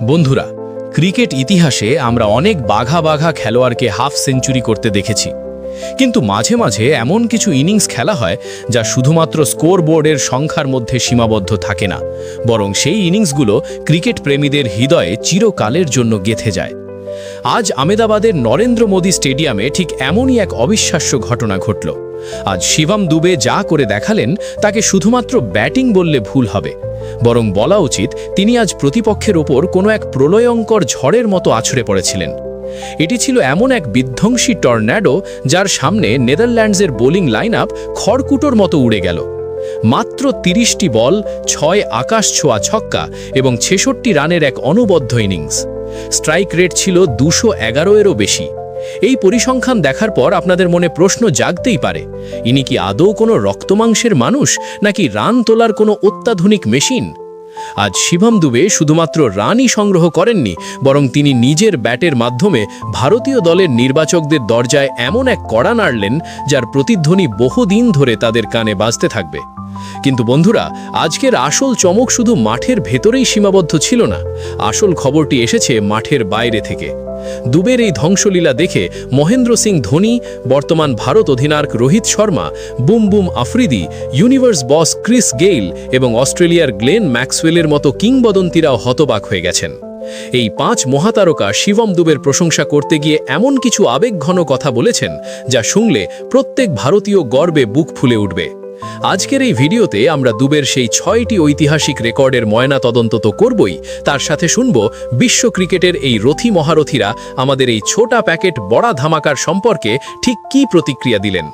বন্ধুরা, ক্রিকেট ইতিহাসে আমরা অনেক বাঘা বাঘা খেলোয়াড়কে হাফ সেঞ্চুরি করতে দেখেছি, কিন্তু মাঝে মাঝে এমন কিছু ইনিংস খেলা হয় যা শুধুমাত্র স্কোর বোর্ডের সংখ্যার মধ্যে সীমাবদ্ধ থাকে না, বরং সেই ইনিংসগুলো ক্রিকেট প্রেমীদের হৃদয়ে চিরকালের জন্য গেঁথে যায়। আজ আহমেদাবাদের নরেন্দ্র মোদী স্টেডিয়ামে ঠিক এমনই এক অবিশ্বাস্য ঘটনা ঘটল। আজ শিবম দুবে যা করে দেখালেন তাকে শুধুমাত্র ব্যাটিং বললে ভুল হবে, বরং বলা উচিত তিনি আজ প্রতিপক্ষের ওপর কোনো এক প্রলয়ঙ্কর ঝড়ের মতো আছড়ে পড়েছিলেন। এটি ছিল এমন এক বিধ্বংসী টর্নেডো যার সামনে নেদারল্যান্ডসের বোলিং লাইন আপ খড়কুটোর মতো উড়ে গেল। মাত্র ৩০টি বল, ৬ আকাশ ছোঁয়া ছক্কা এবং ৬৬ রানের এক অনবদ্য ইনিংস। স্ট্রাইক রেট ছিল ২১১-এরও বেশি। এই পরিসংখ্যান দেখার পর আপনাদের মনে প্রশ্ন জাগতেই পারে, ইনি কি আদৌ কোনো রক্তমাংসের মানুষ, নাকি রান তোলার কোনো অত্যাধুনিক মেশিন? আজ শিবম দুবে শুধুমাত্র রানই সংগ্রহ করেননি, বরং তিনি নিজের ব্যাটের মাধ্যমে ভারতীয় দলের নির্বাচকদের দরজায় এমন এক কড়া নাড়লেন যার প্রতিধ্বনি বহুদিন ধরে তাদের কানে বাজতে থাকবে। কিন্তু বন্ধুরা, আজকের আসল চমক শুধু মাঠের ভেতরেই সীমাবদ্ধ ছিল না। আসল খবরটি এসেছে মাঠের বাইরে থেকে। দুবের এই ধ্বংসলীলা দেখে মহেন্দ্র সিং ধোনি, বর্তমান ভারত অধিনায়ক Rohit Sharma, boom boom Afridi, universe boss Chris Gayle এবং অস্ট্রেলিয়ার গ্লেন ম্যাক্সওয়েলের মতো কিংবদন্তিরাও হতবাক হয়ে গেছেন। এই ৫ মহাতারকা শিবম দুবের প্রশংসা করতে গিয়ে এমন কিছু আবেগঘন কথা বলেছেন যা শুনলে প্রত্যেক ভারতীয় গর্বে বুক ফুলে উঠবে। আজকের এই ভিডিওতে আমরা দুবের সেই ৬টি ঐতিহাসিক রেকর্ডের ময়না তদন্ত তো করবই, তার সাথে শুনব বিশ্ব ক্রিকেটের এই রথী মহারথীরা আমাদের এই ছোটা প্যাকেট বড়া ধামাকার সম্পর্কে ঠিক কী প্রতিক্রিয়া দিলেন।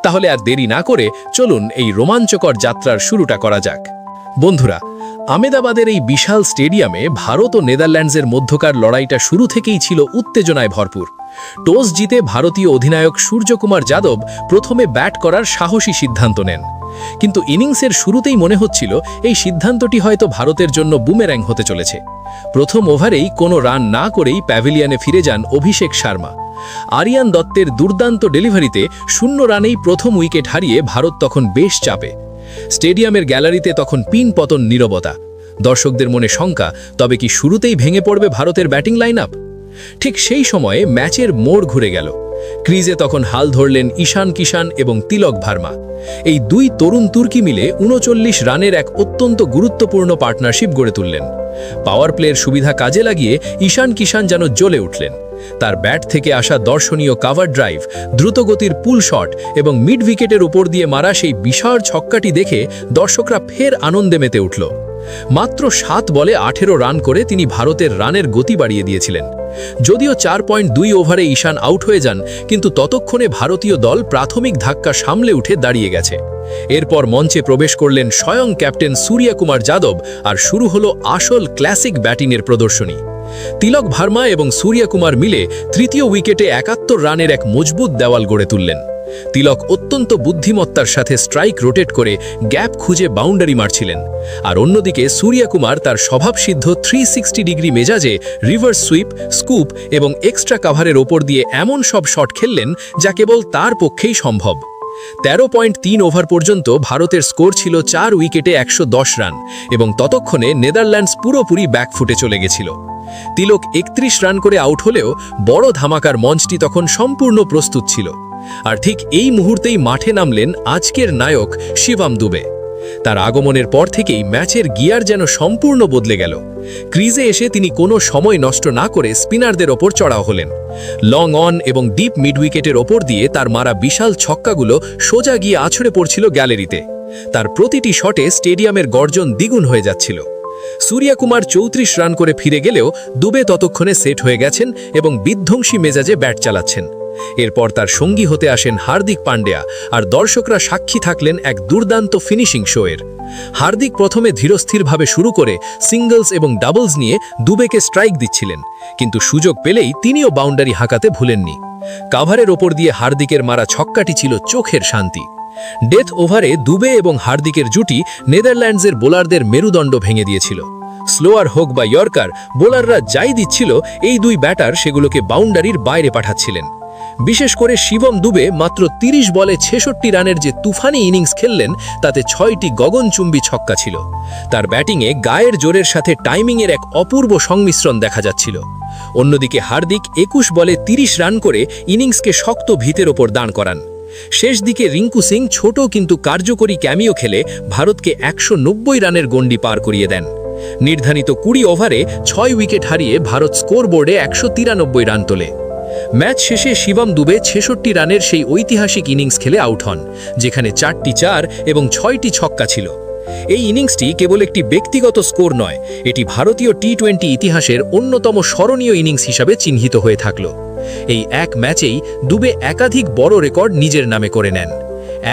তাহলে আর দেরি না করে চলুন এই রোমাঞ্চকর যাত্রার শুরুটা করা যাক। বন্ধুরা, আহমেদাবাদের এই বিশাল স্টেডিয়ামে ভারত ও নেদারল্যান্ডসের মধ্যকার লড়াইটা শুরু থেকেই ছিল উত্তেজনায় ভরপুর। টস জিতে ভারতীয় অধিনায়ক সূর্যকুমার যাদব প্রথমে ব্যাট করার সাহসী সিদ্ধান্ত নেন, কিন্তু ইনিংসের শুরুতেই মনে হচ্ছিল এই সিদ্ধান্তটি হয়তো ভারতের জন্য বুমের্যাং হতে চলেছে। প্রথম ওভারেই কোনো রান না করেই প্যাভিলিয়নে ফিরে যান অভিষেক শর্মা। আরিয়ান দত্তের দুর্দান্ত ডেলিভারিতে 0 রানেই প্রথম উইকেট হারিয়ে ভারত তখন বেশ চাপে। স্টেডিয়ামের গ্যালারিতে তখন পিন পতন নীরবতা। দর্শকদের মনে শঙ্কা, তবে কি শুরুতেই ভেঙে পড়বে ভারতের ব্যাটিং লাইন আপ? ঠিক সেই সময়ে ম্যাচের মোড় ঘুরে গেল। ক্রিজে তখন হাল ধরলেন ঈশান কিষান এবং তিলক ভার্মা। এই দুই তরুণ তুর্কি মিলে ৩৯ রানের এক অত্যন্ত গুরুত্বপূর্ণ পার্টনারশিপ গড়ে তুললেন। পাওয়ার প্লের সুবিধা কাজে লাগিয়ে ঈশান কিষান যেন জ্বলে উঠলেন। তার ব্যাট থেকে আসা দর্শনীয় কাভার ড্রাইভ, দ্রুতগতির পুল শট এবং মিড উইকেটের উপর দিয়ে মারা সেই বিশাল ছক্কাটি দেখে দর্শকরা ফের আনন্দে মেতে উঠল। মাত্র ৭ বলে ১৮ রান করে তিনি ভারতের রানের গতি বাড়িয়ে দিয়েছিলেন। যদিও ৪.২ ওভারে ঈশান আউট হয়ে যান, কিন্তু ততক্ষণে ভারতীয় দল প্রাথমিক ধাক্কা সামলে উঠে দাঁড়িয়ে গেছে। এরপর মঞ্চে প্রবেশ করলেন স্বয়ং ক্যাপ্টেন সূর্যকুমার যাদব, আর শুরু হলো আসল ক্লাসিক ব্যাটিংয়ের প্রদর্শনী। তিলক ভার্মা এবং সূর্যকুমার মিলে তৃতীয় উইকেটে ৭১ রানের এক মজবুত দেওয়াল গড়ে তুললেন। তিলক অত্যন্ত বুদ্ধিমত্তার সাথে স্ট্রাইক রোটেট করে গ্যাপ খুঁজে বাউন্ডারি মারছিলেন, আর অন্যদিকে সূর্যকুমার তার স্বভাবসিদ্ধ 360 ডিগ্রি মেজাজে রিভার্স সুইপ, স্কুপ এবং এক্সট্রা কাভারের ওপর দিয়ে এমন সব শট খেললেন যা কেবল তার পক্ষেই সম্ভব। ১৩.৩ ওভার পর্যন্ত ভারতের স্কোর ছিল ৪ উইকেটে ১১০ রান, এবং ততক্ষণে নেদারল্যান্ডস পুরোপুরি ব্যাকফুটে চলে গেছিল। তিলক ৩১ রান করে আউট হলেও বড় ধামাকার মঞ্চটি তখন সম্পূর্ণ প্রস্তুত ছিল। আর ঠিক এই মুহূর্তেই মাঠে নামলেন আজকের নায়ক শিবম দুবে। তার আগমনের পর থেকেই ম্যাচের গিয়ার যেন সম্পূর্ণ বদলে গেল। ক্রিজে এসে তিনি কোনো সময় নষ্ট না করে স্পিনারদের ওপর চড়াও হলেন। লং অন এবং ডিপ মিড উইকেটের ওপর দিয়ে তার মারা বিশাল ছক্কাগুলো সোজা গিয়ে আছড়ে পড়ছিল গ্যালারিতে। তার প্রতিটি শটে স্টেডিয়ামের গর্জন দ্বিগুণ হয়ে যাচ্ছিল। সূর্যকুমার ৩৪ রান করে ফিরে গেলেও দুবে ততক্ষণে সেট হয়ে গেছেন এবং বিধ্বংসী মেজাজে ব্যাট চালাচ্ছেন। এরপর তার সঙ্গী হতে আসেন হার্দিক পান্ডিয়া, আর দর্শকরা সাক্ষী থাকলেন এক দুর্দান্ত ফিনিশিং শোয়ের। হার্দিক প্রথমে ধীরস্থিরভাবে শুরু করে সিঙ্গলস এবং ডাবলস নিয়ে দুবেকে স্ট্রাইক দিচ্ছিলেন, কিন্তু সুযোগ পেলেই তিনিও বাউন্ডারি হাঁকাতে ভুলেননি। কাভারের ওপর দিয়ে হার্দিকের মারা ছক্কাটি ছিল চোখের শান্তি। ডেথ ওভারে দুবে এবং হার্দিকের জুটি নেদারল্যান্ডসের বোলারদের মেরুদণ্ড ভেঙে দিয়েছিল। স্লোয়ার হোক বা ইয়র্কার, বোলাররা যাই দিচ্ছিল, এই দুই ব্যাটার সেগুলোকে বাউন্ডারির বাইরে পাঠাচ্ছিলেন। বিশেষ করে শিবম দুবে মাত্র ৩০ বলে ৬৬ রানের যে তুফানি ইনিংস খেললেন তাতে ৬টি গগনচুম্বী ছক্কা ছিল। তার ব্যাটিংয়ে গায়ের জোরের সাথে টাইমিংয়ের এক অপূর্ব সংমিশ্রণ দেখা যাচ্ছিল। অন্যদিকে হার্দিক ২১ বলে ৩০ রান করে ইনিংসকে শক্ত ভিতের ওপর দাঁড় করান। শেষ দিকে রিঙ্কু সিং ছোট কিন্তু কার্যকরী ক্যামিও খেলে ভারতকে ১৯০ রানের গণ্ডি পার করিয়ে দেন। নির্ধারিত ২০ ওভারে ৬ উইকেট হারিয়ে ভারত স্কোরবোর্ডে ১৯৩ রান তোলে। ম্যাচ শেষে শিবম দুবে ৬৬ রানের সেই ঐতিহাসিক ইনিংস খেলে আউট হন, যেখানে ৪টি ৪ এবং ৬টি ছক্কা ছিল। এই ইনিংসটি কেবল একটি ব্যক্তিগত স্কোর নয়, এটি ভারতীয় টি-20 ইতিহাসের অন্যতম স্মরণীয় ইনিংস হিসাবে চিহ্নিত হয়ে থাকল। এই এক ম্যাচেই দুবে একাধিক বড় রেকর্ড নিজের নামে করে নেন।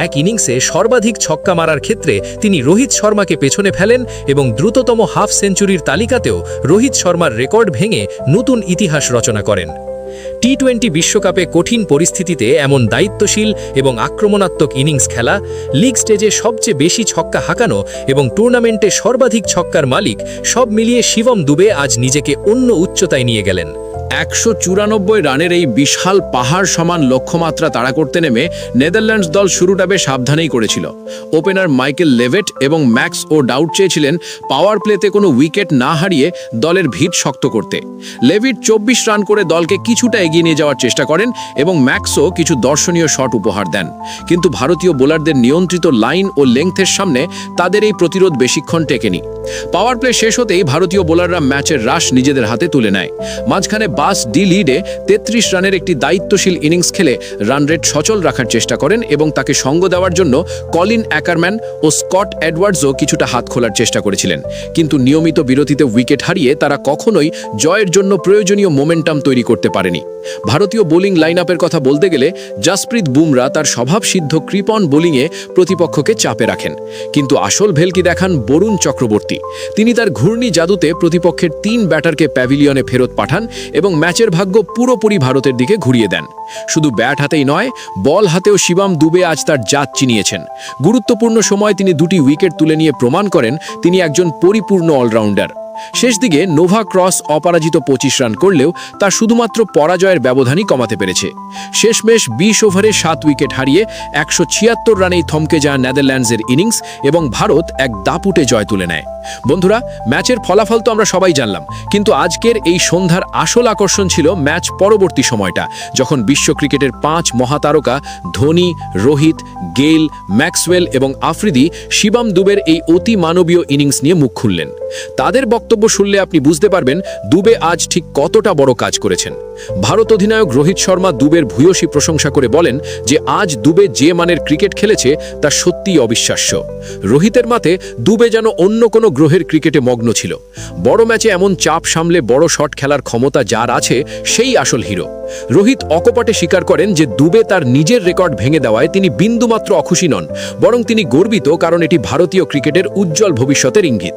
এক ইনিংসে সর্বাধিক ছক্কা মারার ক্ষেত্রে তিনি রোহিত শর্মাকে পেছনে ফেলেন এবং দ্রুততম হাফ সেঞ্চুরির তালিকাতেও রোহিত শর্মার রেকর্ড ভেঙে নতুন ইতিহাস রচনা করেন। টি-20 বিশ্বকাপে কঠিন পরিস্থিতিতে এমন দায়িত্বশীল এবং আক্রমণাত্মক ইনিংস খেলা, লিগ স্টেজে সবচেয়ে বেশি ছক্কা হাঁকানো এবং টুর্নামেন্টে সর্বাধিক ছক্কার মালিক, সব মিলিয়ে শিবম দুবে আজ নিজেকে অন্য উচ্চতায় নিয়ে গেলেন। ১৯৪ রানের এই বিশাল পাহাড় সমান লক্ষ্যমাত্রা তাড়া করতে নেমে নেদারল্যান্ডস দল শুরুটা বেশ সাবধানেই করেছিল। ওপেনার মাইকেল লেভেট এবং ম্যাক্স ও ডাউট চেয়েছিলেন পাওয়ার প্লেতে কোনো উইকেট না হারিয়ে দলের ভিত শক্ত করতে। লেভিট ২৪ রান করে দলকে কিছুটা এগিয়ে নিয়ে যাওয়ার চেষ্টা করেন এবং ম্যাক্সও কিছু দর্শনীয় শট উপহার দেন। কিন্তু ভারতীয় বোলারদের নিয়ন্ত্রিত লাইন ও লেংথের সামনে তাদের এই প্রতিরোধ বেশিক্ষণ টেকেনি। পাওয়ার প্লে শেষ হতেই ভারতীয় বোলাররা ম্যাচের রাশ নিজেদের হাতে তুলে নেয়। মাঝখানে বাস ডি লিডে ৩৩ রানের একটি দায়িত্বশীল ইনিংস খেলে রান রেট সচল রাখার চেষ্টা করেন এবং তাকে সঙ্গ দেওয়ার জন্য কলিন অ্যাকারম্যান ও স্কট এডওয়ার্ডসও কিছুটা হাত খোলার চেষ্টা করেছিলেন। কিন্তু নিয়মিত বিরতিতে উইকেট হারিয়ে তারা কখনোই জয়ের জন্য প্রয়োজনীয় মোমেন্টাম তৈরি করতে পারেনি। ভারতীয় বোলিং লাইন আপের কথা বলতে গেলে জাসপ্রীত বুমরা তার স্বভাবসিদ্ধ কৃপন বোলিংয়ে প্রতিপক্ষকে চাপে রাখেন, কিন্তু আসল ভেলকি দেখান বরুণ চক্রবর্তী। তিনি তার ঘূর্ণি জাদুতে প্রতিপক্ষের ৩ ব্যাটারকে প্যাভিলিয়নে ফেরত পাঠান এবং ম্যাচের ভাগ্য পুরোপুরি ভারতের দিকে ঘুরিয়ে দেন। শুধু ব্যাট হাতেই নয়, বল হাতেও শিবম দুবে আজ তার জাত চিনিয়েছেন। গুরুত্বপূর্ণ সময় তিনি ২টি উইকেট তুলে নিয়ে প্রমাণ করেন তিনি একজন পরিপূর্ণ অলরাউন্ডার। শেষ দিকে নোভা ক্রস অপরাজিত ২৫ রান করলেও তা শুধুমাত্র পরাজয়ের ব্যবধানই কমাতে পেরেছে। শেষমেশ ২০ ওভারে ৭ উইকেট হারিয়ে ১৭৬ রানেই থমকে যায় নেদারল্যান্ডসের ইনিংস এবং ভারত এক দাপুটে জয় তুলে নেয়। বন্ধুরা, ম্যাচের ফলাফল তো আমরা সবাই জানলাম, কিন্তু আজকের এই সন্ধ্যার আসল আকর্ষণ ছিল ম্যাচ পরবর্তী সময়টা, যখন বিশ্ব ক্রিকেটের ৫ মহাতারকা ধোনি, রোহিত, গেইল, ম্যাক্সওয়েল এবং আফ্রিদি শিবম দুবের এই অতি মানবীয় ইনিংস নিয়ে মুখ খুললেন। তাদের বক্তব্য শুনলে আপনি বুঝতে পারবেন দুবে আজ ঠিক কতটা বড় কাজ করেছেন। ভারত অধিনায়ক রোহিত শর্মা দুবের ভূয়সী প্রশংসা করে বলেন যে আজ দুবে যে মানের ক্রিকেট খেলেছে তা সত্যিই অবিশ্বাস্য। রোহিতের মতে দুবে যেন অন্য কোনো গ্রহের ক্রিকেটে মগ্ন ছিল। বড় ম্যাচে এমন চাপ সামলে বড় শট খেলার ক্ষমতা যার আছে সেই আসল হিরো। রোহিত অকপটে স্বীকার করেন যে দুবে তার নিজের রেকর্ড ভেঙে দেওয়ায় তিনি বিন্দুমাত্র অখুশি নন, বরং তিনি গর্বিত, কারণ এটি ভারতীয় ক্রিকেটের উজ্জ্বল ভবিষ্যতের ইঙ্গিত।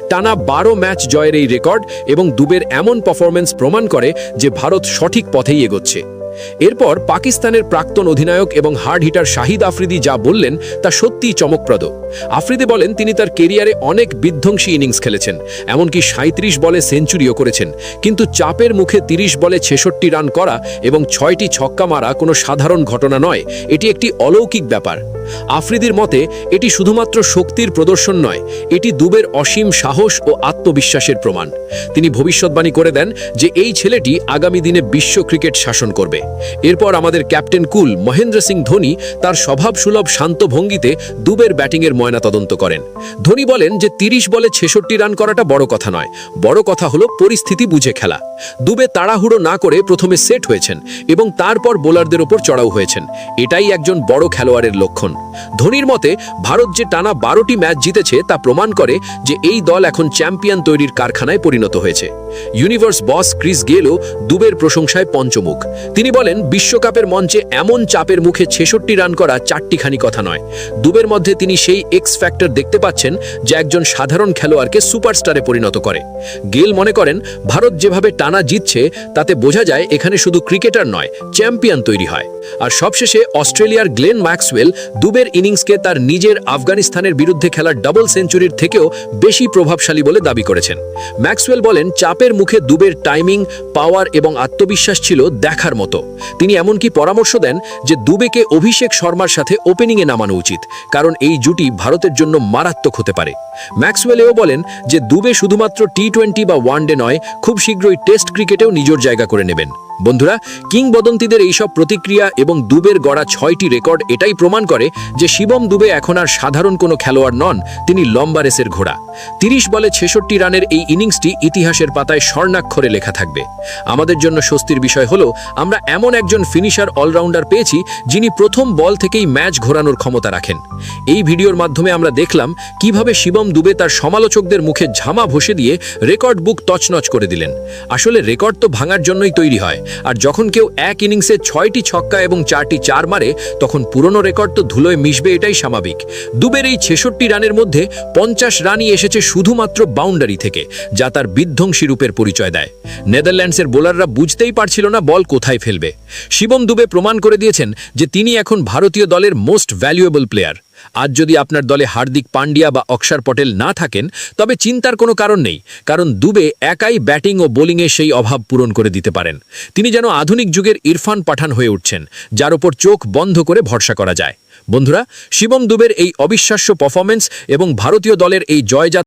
টানা ১২ ম্যাচ জয়ের এই রেকর্ড এবং দুবের এমন পারফরম্যান্স প্রমাণ করে যে ভারত সঠিক পথেই এগোচ্ছে। এরপর পাকিস্তানের প্রাক্তন অধিনায়ক এবং হার্ড হিটার শাহিদ আফ্রিদি যা বললেন তা সত্যিই চমকপ্রদ। আফ্রিদি বলেন তিনি তার কেরিয়ারে অনেক বিধ্বংসী ইনিংস খেলেছেন, এমনকি ৩৭ বলে সেঞ্চুরিও করেছেন, কিন্তু চাপের মুখে ৩০ বলে ৬৬ রান করা এবং ৬টি ছক্কা মারা কোনো সাধারণ ঘটনা নয়, এটি একটি অলৌকিক ব্যাপার। আফ্রিদির মতে এটি শুধুমাত্র শক্তির প্রদর্শন নয়, এটি দুবের অসীম সাহস ও আত্মবিশ্বাসের প্রমাণ। তিনি ভবিষ্যৎবাণী করে দেন যে এই ছেলেটি আগামী দিনে বিশ্ব ক্রিকেট শাসন করবে। এরপর আমাদের ক্যাপ্টেন কুল মহেন্দ্র সিং ধোনি তার স্বভাবসুলভ শান্ত ভঙ্গিতে দুবের ব্যাটিংয়ের ময়নাতদন্ত করেন। ধোনি বলেন যে ৩০ বলে ৬৬ রান করাটা বড় কথা নয়, বড় কথা হলো পরিস্থিতি বুঝে খেলা। দুবে তাড়াহুড়ো না করে প্রথমে সেট হয়েছেন এবং তারপর বোলারদের ওপর চড়াও হয়েছেন, এটাই একজন বড় খেলোয়াড়ের লক্ষণ। ধোনির মতে ভারত যে টানা ১২টি ম্যাচ জিতেছে তা প্রমাণ করে যে এই দল এখন চ্যাম্পিয়ন তৈরির কারখানায় পরিণত হয়েছে। ইউনিভার্স বস ক্রিস গেলও দুবের প্রশংসায় পঞ্চমুখ। তিনি বলেন বিশ্বকাপের মঞ্চে এমন চাপের মুখে ৬৬ রান করা চারটিখানি কথা নয়। দুবের মধ্যে তিনি সেই এক্স ফ্যাক্টর দেখতে পাচ্ছেন যা একজন সাধারণ খেলোয়াড়কে সুপারস্টারে পরিণত করে। গেল মনে করেন ভারত যেভাবে টানা জিতছে তাতে বোঝা যায় এখানে শুধু ক্রিকেটার নয়, চ্যাম্পিয়ন তৈরি হয়। আর সবশেষে অস্ট্রেলিয়ার গ্লেন ম্যাক্সওয়েল দুবের ইনিংসকে তার নিজের আফগানিস্তানের বিরুদ্ধে খেলার ডাবল সেঞ্চুরির থেকেও বেশি প্রভাবশালী বলে দাবি করেছেন। ম্যাক্সওয়েল বলেন, চাপের মুখে দুবের টাইমিং, পাওয়ার এবং আত্মবিশ্বাস ছিল দেখার মতো। তিনি এমনকি পরামর্শ দেন যে দুবেকে অভিষেক শর্মার সাথে ওপেনিংয়ে নামানো উচিত, কারণ এই জুটি ভারতের জন্য মারাত্মক হতে পারে। ম্যাক্সওয়েল এও বলেন যে দুবে শুধুমাত্র টি-20 বা ওয়ানডে নয়, খুব শীঘ্রই টেস্ট ক্রিকেটেও নিজের জায়গা করে নেবেন। বন্ধুরা, কিংবদন্তিদের এইসব প্রতিক্রিয়া এবং দুবের গড়া 6টি রেকর্ড এটাই প্রমাণ করে যে শিবম দুবে এখন আর সাধারণ কোনো খেলোয়াড় নন, তিনি লম্বা রেসের ঘোড়া। 30 বলে 66 রানের এই ইনিংসটি ইতিহাসের পাতায় স্বর্ণাক্ষরে লেখা থাকবে। আমাদের জন্য স্বস্তির বিষয় হলো আমরা এমন একজন ফিনিশার অলরাউন্ডার পেয়েছি যিনি প্রথম বল থেকেই ম্যাচ ঘোরানোর ক্ষমতা রাখেন। এই ভিডিওর মাধ্যমে আমরা দেখলাম কিভাবে শিবম দুবে তার সমালোচকদের মুখে ঝামা ঘষে দিয়ে রেকর্ড বুক তছনছ করে দিলেন। আসলে রেকর্ড তো ভাঙার জন্যই তৈরি হয়, আর যখন কেউ এক ইনিংসে 6টি ছক্কা এবং 4টি চার মারে, তখন পুরনো রেকর্ড তো ধুলোয় মিশবে, এটাই স্বাভাবিক। দুবের এই 66 রানের মধ্যে 50 রানই এসেছে শুধুমাত্র বাউন্ডারি থেকে, যা তার বিধ্বংসী রূপের পরিচয় দেয়। নেদারল্যান্ডসের বোলাররা বুঝতেই পারছিল না বল কোথায় ফেলবে। শিবম দুবে প্রমাণ করে দিয়েছেন যে তিনি এখন ভারতীয় দলের মোস্ট ভ্যালুয়েবল প্লেয়ার। আজ যদি আপনার দলে হার্দিক পান্ডিয়া বা অক্ষর পটেল না থাকেন, তবে চিন্তার কোনো কারণ নেই, কারণ দুবে একাই ব্যাটিং ও বোলিংয়ে সেই অভাব পূরণ করে দিতে পারেন। তিনি যেন আধুনিক যুগের ইরফান পাঠান হয়ে উঠছেন, যার ওপর চোখ বন্ধ করে ভরসা করা যায়। বন্ধুরা, শিবম দুবের এই অবিশ্বাস্য পারফরম্যান্স এবং ভারতীয় দলের এই জয়যাত্রা